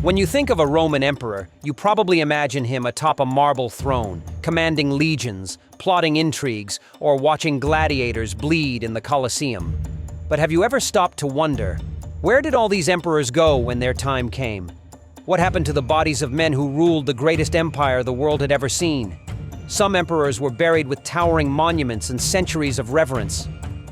When you think of a Roman emperor, you probably imagine him atop a marble throne, commanding legions, plotting intrigues, or watching gladiators bleed in the Colosseum. But have you ever stopped to wonder, where did all these emperors go when their time came? What happened to the bodies of men who ruled the greatest empire the world had ever seen? Some emperors were buried with towering monuments and centuries of reverence.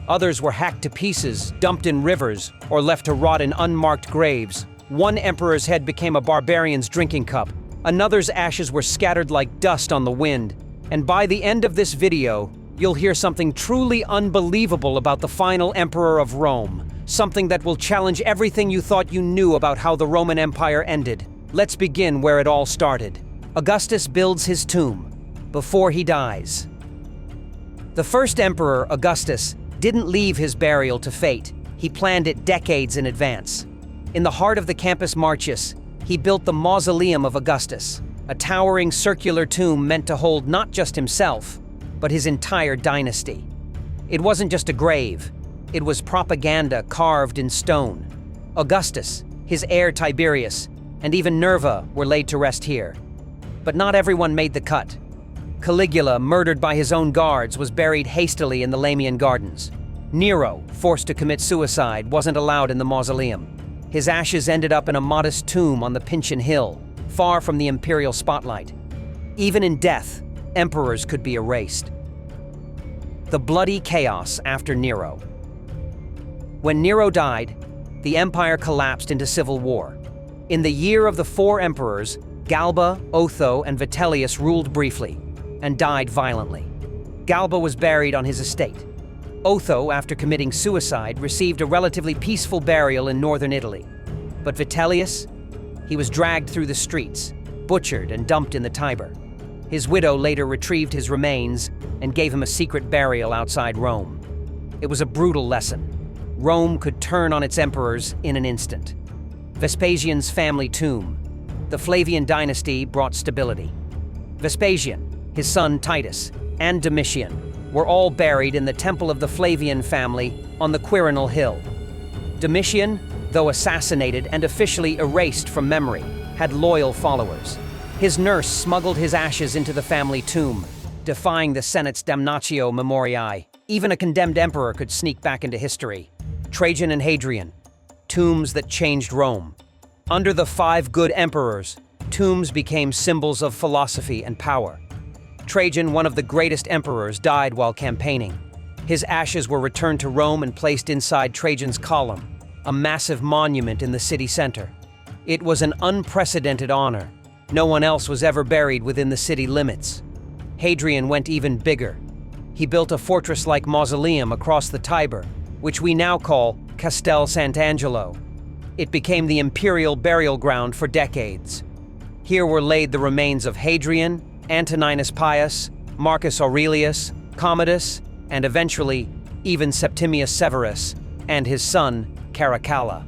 Others were hacked to pieces, dumped in rivers, or left to rot in unmarked graves. One emperor's head became a barbarian's drinking cup. Another's ashes were scattered like dust on the wind. And by the end of this video, you'll hear something truly unbelievable about the final emperor of Rome. Something that will challenge everything you thought you knew about how the Roman Empire ended. Let's begin where it all started. Augustus builds his tomb before he dies. The first emperor, Augustus, didn't leave his burial to fate. He planned it decades in advance. In the heart of the Campus Martius, he built the Mausoleum of Augustus, a towering circular tomb meant to hold not just himself, but his entire dynasty. It wasn't just a grave, it was propaganda carved in stone. Augustus, his heir Tiberius, and even Nerva were laid to rest here. But not everyone made the cut. Caligula, murdered by his own guards, was buried hastily in the Lamian Gardens. Nero, forced to commit suicide, wasn't allowed in the mausoleum. His ashes ended up in a modest tomb on the Pincian Hill, far from the imperial spotlight. Even in death, emperors could be erased. The bloody chaos after Nero. When Nero died, the empire collapsed into civil war. In the year of the four emperors, Galba, Otho, and Vitellius ruled briefly and died violently. Galba was buried on his estate. Otho, after committing suicide, received a relatively peaceful burial in northern Italy. But Vitellius, he was dragged through the streets, butchered and dumped in the Tiber. His widow later retrieved his remains and gave him a secret burial outside Rome. It was a brutal lesson. Rome could turn on its emperors in an instant. Vespasian's family tomb. The Flavian dynasty brought stability. Vespasian, his son Titus, and Domitian were all buried in the temple of the Flavian family on the Quirinal Hill. Domitian, though assassinated and officially erased from memory, had loyal followers. His nurse smuggled his ashes into the family tomb, defying the Senate's damnatio memoriae. Even a condemned emperor could sneak back into history. Trajan and Hadrian, tombs that changed Rome. Under the 5 good emperors, tombs became symbols of philosophy and power. Trajan, one of the greatest emperors, died while campaigning. His ashes were returned to Rome and placed inside Trajan's Column, a massive monument in the city center. It was an unprecedented honor. No one else was ever buried within the city limits. Hadrian went even bigger. He built a fortress-like mausoleum across the Tiber, which we now call Castel Sant'Angelo. It became the imperial burial ground for decades. Here were laid the remains of Hadrian, Antoninus Pius, Marcus Aurelius, Commodus, and eventually even Septimius Severus and his son Caracalla.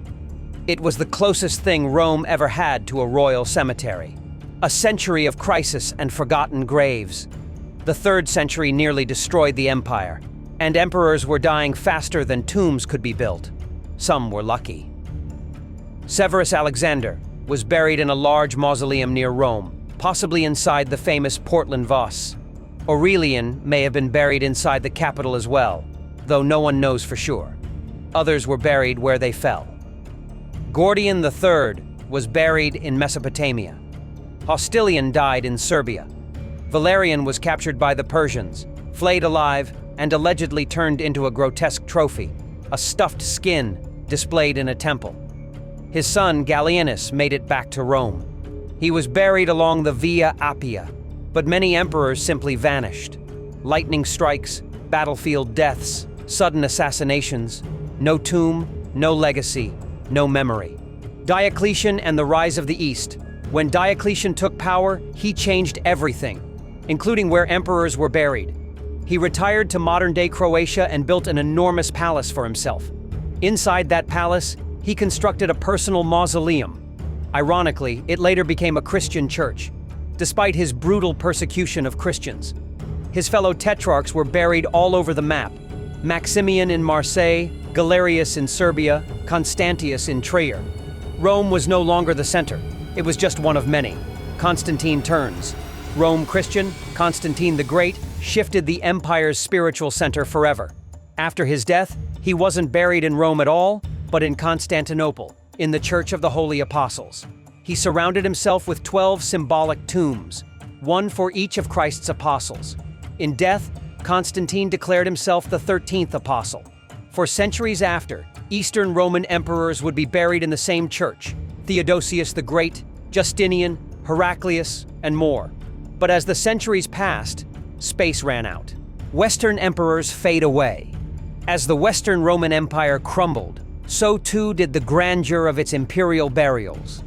It was the closest thing Rome ever had to a royal cemetery. A century of crisis and forgotten graves. The 3rd century nearly destroyed the empire, and emperors were dying faster than tombs could be built. Some were lucky. Severus Alexander was buried in a large mausoleum near Rome, possibly inside the famous Portland Vase. Aurelian may have been buried inside the capital as well, though no one knows for sure. Others were buried where they fell. Gordian III was buried in Mesopotamia. Hostilian died in Serbia. Valerian was captured by the Persians, flayed alive, and allegedly turned into a grotesque trophy, a stuffed skin displayed in a temple. His son Gallienus made it back to Rome. He was buried along the Via Appia, but many emperors simply vanished. Lightning strikes, battlefield deaths, sudden assassinations. No tomb, no legacy, no memory. Diocletian and the rise of the East. When Diocletian took power, he changed everything, including where emperors were buried. He retired to modern-day Croatia and built an enormous palace for himself. Inside that palace, he constructed a personal mausoleum. Ironically, it later became a Christian church, despite his brutal persecution of Christians. His fellow tetrarchs were buried all over the map. Maximian in Marseille, Galerius in Serbia, Constantius in Trier. Rome was no longer the center. It was just one of many. Constantine turns. Rome Christian, Constantine the Great shifted the empire's spiritual center forever. After his death, he wasn't buried in Rome at all, but in Constantinople, in the Church of the Holy Apostles. He surrounded himself with 12 symbolic tombs, one for each of Christ's apostles. In death, Constantine declared himself the 13th apostle. For centuries after, Eastern Roman emperors would be buried in the same church: Theodosius the Great, Justinian, Heraclius, and more. But as the centuries passed, space ran out. Western emperors fade away. As the Western Roman Empire crumbled, so too did the grandeur of its imperial burials.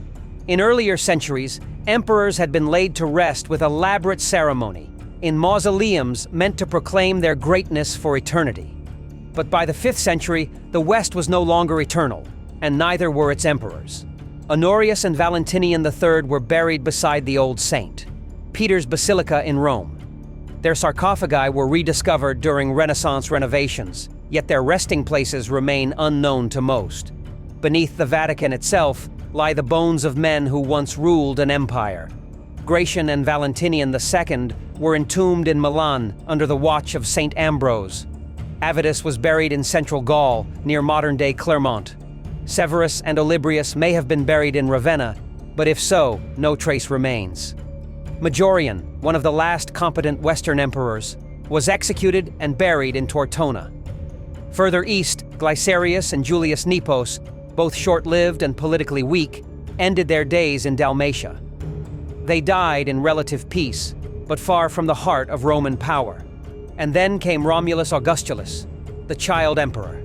In earlier centuries, emperors had been laid to rest with elaborate ceremony, in mausoleums meant to proclaim their greatness for eternity. But by the 5th century, the West was no longer eternal, and neither were its emperors. Honorius and Valentinian III were buried beside the Old Saint, Peter's Basilica in Rome. Their sarcophagi were rediscovered during Renaissance renovations, yet their resting places remain unknown to most. Beneath the Vatican itself lie the bones of men who once ruled an empire. Gratian and Valentinian II were entombed in Milan under the watch of Saint Ambrose. Avitus was buried in central Gaul, near modern-day Clermont. Severus and Olybrius may have been buried in Ravenna, but if so, no trace remains. Majorian, one of the last competent Western emperors, was executed and buried in Tortona. Further east, Glycerius and Julius Nepos, both short-lived and politically weak, ended their days in Dalmatia. They died in relative peace, but far from the heart of Roman power. And then came Romulus Augustulus, the child emperor.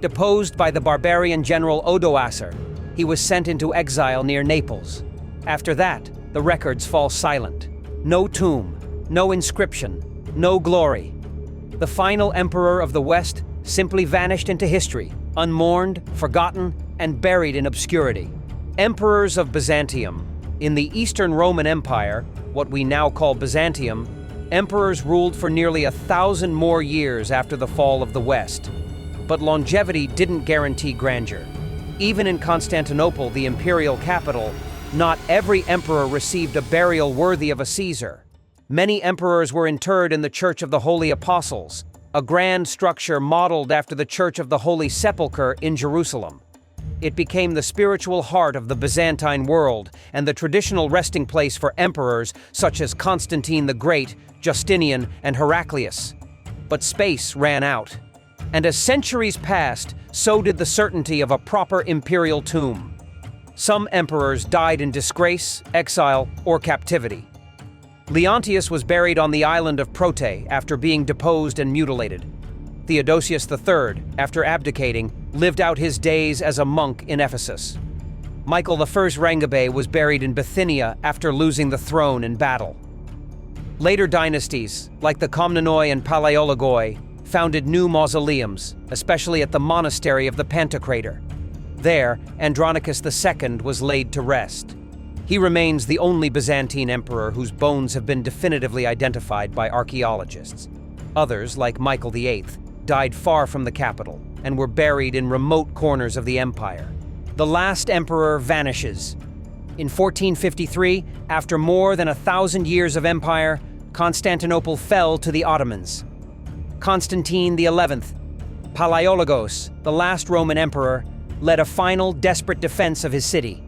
Deposed by the barbarian general Odoacer, he was sent into exile near Naples. After that, the records fall silent. No tomb, no inscription, no glory. The final emperor of the West simply vanished into history, unmourned, forgotten, and buried in obscurity. Emperors of Byzantium. In the Eastern Roman Empire, what we now call Byzantium, emperors ruled for nearly 1,000 more years after the fall of the West. But longevity didn't guarantee grandeur. Even in Constantinople, the imperial capital, not every emperor received a burial worthy of a Caesar. Many emperors were interred in the Church of the Holy Apostles, a grand structure modeled after the Church of the Holy Sepulchre in Jerusalem. It became the spiritual heart of the Byzantine world and the traditional resting place for emperors such as Constantine the Great, Justinian, and Heraclius. But space ran out. And as centuries passed, so did the certainty of a proper imperial tomb. Some emperors died in disgrace, exile, or captivity. Leontius was buried on the island of Prote after being deposed and mutilated. Theodosius III, after abdicating, lived out his days as a monk in Ephesus. Michael I Rangabe was buried in Bithynia after losing the throne in battle. Later dynasties, like the Komnenoi and Palaiologoi, founded new mausoleums, especially at the monastery of the Pantocrator. There, Andronicus II was laid to rest. He remains the only Byzantine emperor whose bones have been definitively identified by archaeologists. Others, like Michael VIII, died far from the capital and were buried in remote corners of the empire. The last emperor vanishes. In 1453, after more than 1,000 years of empire, Constantinople fell to the Ottomans. Constantine XI, Palaiologos, the last Roman emperor, led a final, desperate defense of his city.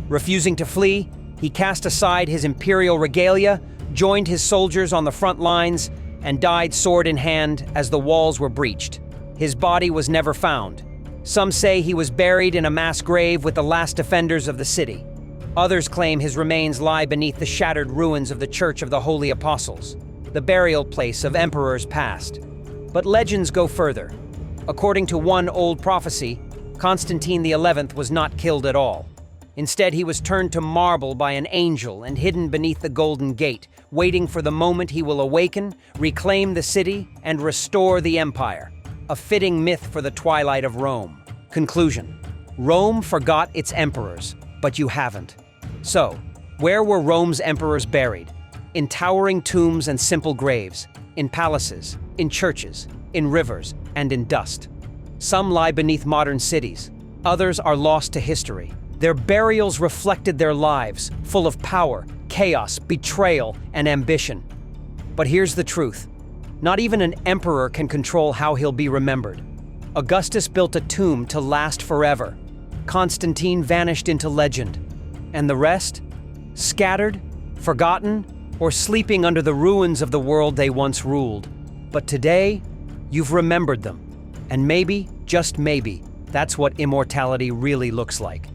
Refusing to flee, he cast aside his imperial regalia, joined his soldiers on the front lines, and died sword in hand as the walls were breached. His body was never found. Some say he was buried in a mass grave with the last defenders of the city. Others claim his remains lie beneath the shattered ruins of the Church of the Holy Apostles, the burial place of emperors past. But legends go further. According to one old prophecy, Constantine XI was not killed at all. Instead, he was turned to marble by an angel and hidden beneath the Golden Gate, waiting for the moment he will awaken, reclaim the city, and restore the empire. A fitting myth for the twilight of Rome. Conclusion: Rome forgot its emperors, but you haven't. So, where were Rome's emperors buried? In towering tombs and simple graves, in palaces, in churches, in rivers, and in dust. Some lie beneath modern cities. Others are lost to history. Their burials reflected their lives, full of power, chaos, betrayal, and ambition. But here's the truth. Not even an emperor can control how he'll be remembered. Augustus built a tomb to last forever. Constantine vanished into legend. And the rest? Scattered, forgotten, or sleeping under the ruins of the world they once ruled. But today, you've remembered them. And maybe, just maybe, that's what immortality really looks like.